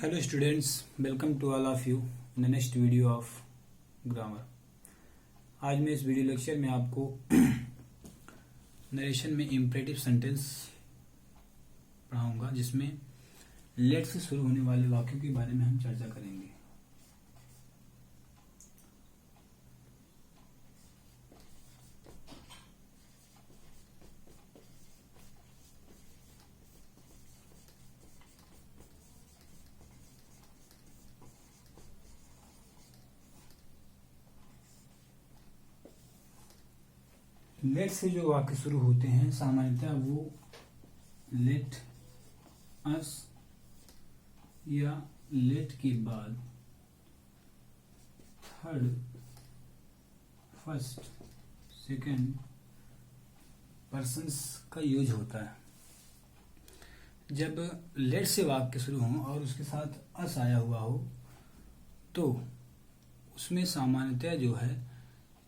Hello students, welcome to all of you in the next video of grammar. आज मैं इस video lecture में आपको नरेशन में इम्परेटिव सेंटेंस पढ़ाऊंगा जिसमें लेट से शुरू होने वाले वाक्यों के बारे में हम चर्चा करेंगे। लेट से जो वाक्य शुरू होते हैं सामान्यतः वो लेट अस या लेट के बाद थर्ड, फर्स्ट, सेकंड पर्सन्स का यूज होता है। जब लेट से वाक्य शुरू हो और उसके साथ अस आया हुआ हो तो उसमें सामान्यतः जो है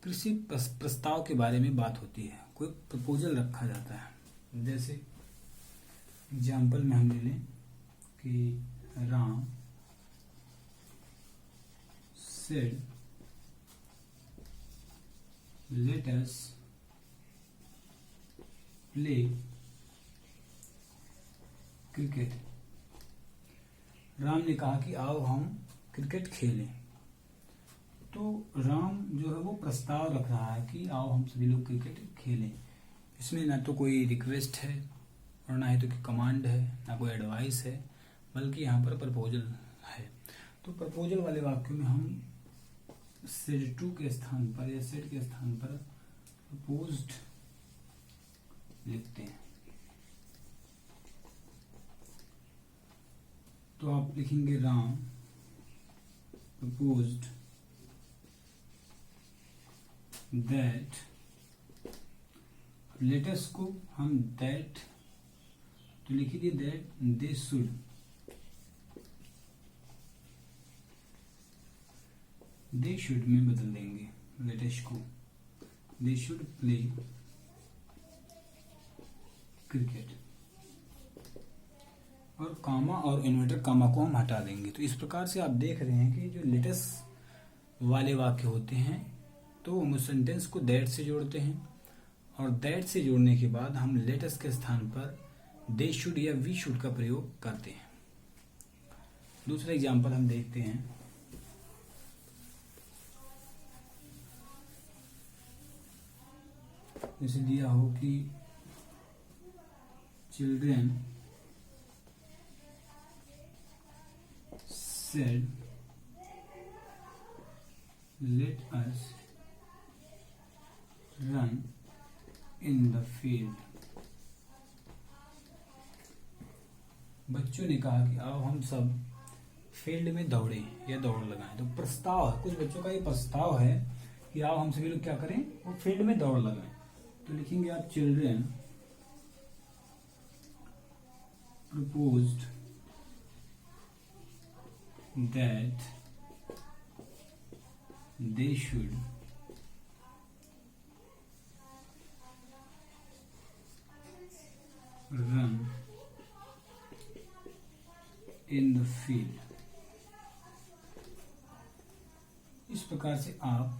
किसी प्रस्ताव के बारे में बात होती है, कोई प्रपोजल रखा जाता है। जैसे एग्जाम्पल में हम ले लें कि Ram said let us play cricket. Ram ने कहा कि आओ हम क्रिकेट खेलें। तो राम जो है वो प्रस्ताव रख रहा है कि आओ हम सभी लोग क्रिकेट खेलें। इसमें ना तो कोई रिक्वेस्ट है और ना ही तो कोई कमांड है, ना कोई एडवाइस है, बल्कि यहाँ पर प्रपोजल है। तो प्रपोजल वाले वाक्यों में हम सेड टू के स्थान पर या सेड के स्थान पर प्रपोज्ड लिखते हैं। तो आप लिखेंगे राम प्रपोज्ड दैट, लेटेस्ट को हम दैट तो लिख दिए दैट दे शुड में बदल देंगे लेटेस्ट को, दे शुड प्ले क्रिकेट। और कामा और इन्वर्टर कामा को हम हटा देंगे। तो इस प्रकार से आप देख रहे हैं कि जो लेटेस्ट वाले वाक्य होते हैं तो हम उस सेंटेंस को दैट से जोड़ते हैं और दैट से जोड़ने के बाद हम लेटेस्ट के स्थान पर दे शुड या वी शुड का प्रयोग करते हैं। दूसरा एग्जांपल हम देखते हैं। जैसे दिया हो कि children said let us run in the field. बच्चों ने कहा कि आओ हम सब फील्ड में दौड़े या दौड़ लगाएं। तो प्रस्ताव है, कुछ बच्चों का ये प्रस्ताव है कि आओ हम सभी लोग क्या करें, वो फील्ड में दौड़ लगाएं। तो लिखेंगे आप children proposed that they should run in the field। इस प्रकार से आप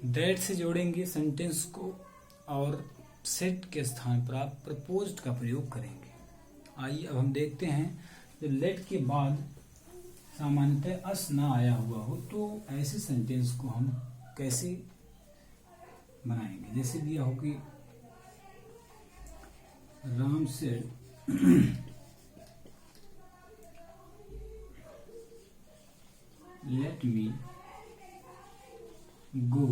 दैट से जोड़ेंगे सेंटेंस को और सेट के स्थान पर आप प्रपोज्ड का प्रयोग करेंगे। आइए अब हम देखते हैं जो लेट के बाद सामान्यतः अस ना आया हुआ हो तो ऐसे सेंटेंस को हम कैसे बनाएंगे। जैसे दिया हो कि Ram said let me go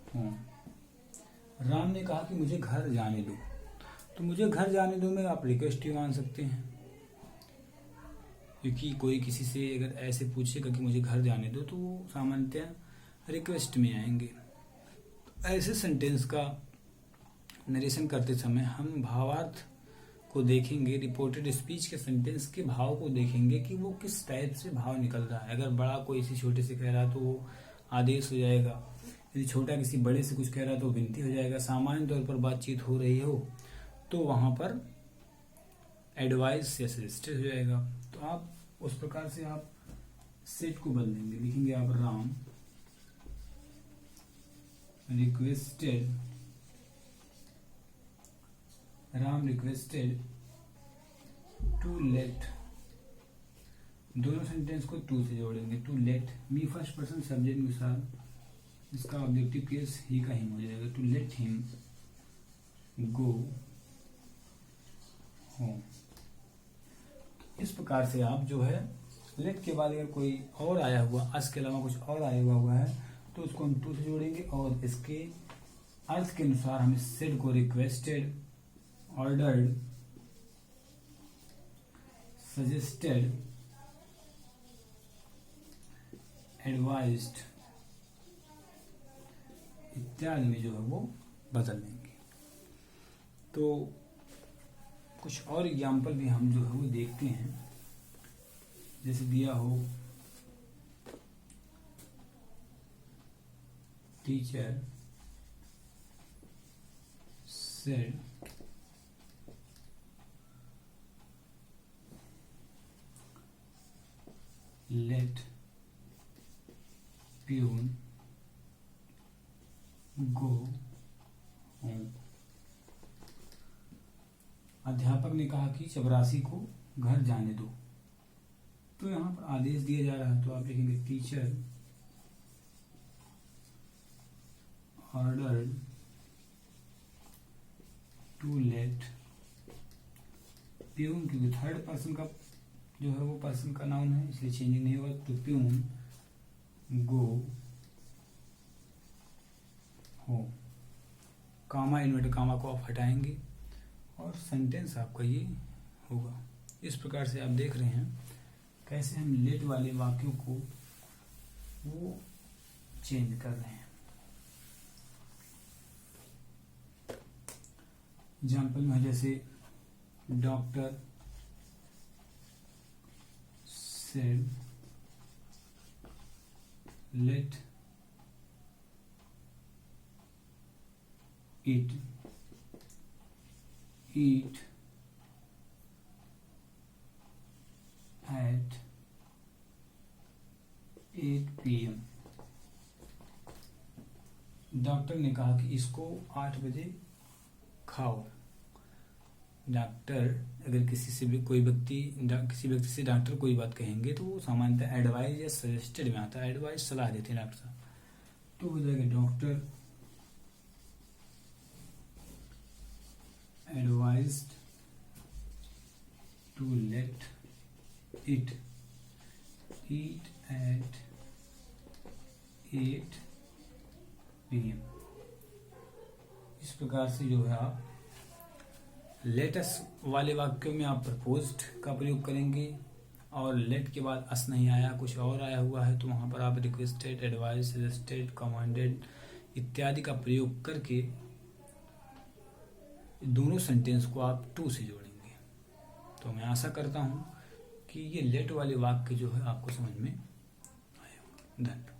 home. Ram ने कहा कि मुझे घर जाने दो। तो मुझे घर जाने दो में आप रिक्वेस्ट ही मान सकते हैं, क्योंकि कोई किसी से अगर ऐसे पूछेगा कि मुझे घर जाने दो तो वो सामान्यतः रिक्वेस्ट में आएंगे। तो ऐसे सेंटेंस का नरेशन करते समय हम भावार्थ को देखेंगे, रिपोर्टेड स्पीच के सेंटेंस के भाव को देखेंगे कि वो किस टाइप से भाव निकल रहा है। अगर बड़ा कोई किसी छोटे से कह रहा है तो वो आदेश हो जाएगा, यदि छोटा किसी बड़े से कुछ कह रहा है तो विनती हो जाएगा। सामान्य तौर पर बातचीत हो रही हो तो वहां पर एडवाइस या सजेस्टेड हो जाएगा। तो आप उस प्रकार से आप सेट को बदलेंगे, लिखेंगे आप राम रिक्वेस्टेड टू लेट, दोनों सेंटेंस को टू से जोड़ेंगे। To let me, first person subject अनुसार इसका ऑब्जेक्टिव केस ही का हिम हो जाएगा। To let him go home. इस प्रकार से आप जो है लेट के बाद अगर कोई और आया हुआ, अस के अलावा कुछ और आया हुआ है तो उसको हम टू से जोड़ेंगे और इसके अर्थ के अनुसार हम इस सेड को रिक्वेस्टेड, ऑर्डर्ड, सजेस्टेड, एडवाइज्ड इत्यादि में जो है वो बदल लेंगे। तो कुछ और एग्जाम्पल भी हम जो है वो देखते हैं, जैसे दिया हो teacher said let peon go home. अध्यापक ने कहा कि चपरासी को घर जाने दो। तो यहाँ पर आदेश दिया जा रहा है, तो आप लिखेंगे teacher ordered to let peon, क्योंकि थर्ड पर्सन का जो है वो पर्सन का नाउन है इसलिए चेंजिंग नहीं होगा। टू प्यून गो हो, कामा इन्वर्टर कामा को आप हटाएंगे और सेंटेंस आपका ये होगा। इस प्रकार से आप देख रहे हैं कैसे हम लेट वाले वाक्यों को वो चेंज कर रहे हैं। एग्जाम्पल में जैसे doctor said let it eat at 8 PM। Doctor ने कहा कि इसको 8 बजे खाओ। डॉक्टर अगर किसी से भी किसी व्यक्ति से डॉक्टर कोई बात कहेंगे तो वो सामान्यतः एडवाइज या सजेस्टेड में आता है। एडवाइज सलाह देते हैं डॉक्टर साहब, तो हो जाएगा doctor advised to let it eat at 8 PM। इस प्रकार से जो है आप लेटस वाले वाक्यों में आप प्रपोज्ड का प्रयोग करेंगे और लेट के बाद अस नहीं आया, कुछ और आया हुआ है तो वहां पर आप रिक्वेस्टेड, एडवाइज, सजेस्टेड, कमांडेड इत्यादि का प्रयोग करके दोनों सेंटेंस को आप टू से जोड़ेंगे। तो मैं आशा करता हूं कि ये लेट वाले वाक्य जो है आपको समझ में आया होगा। धन्यवाद।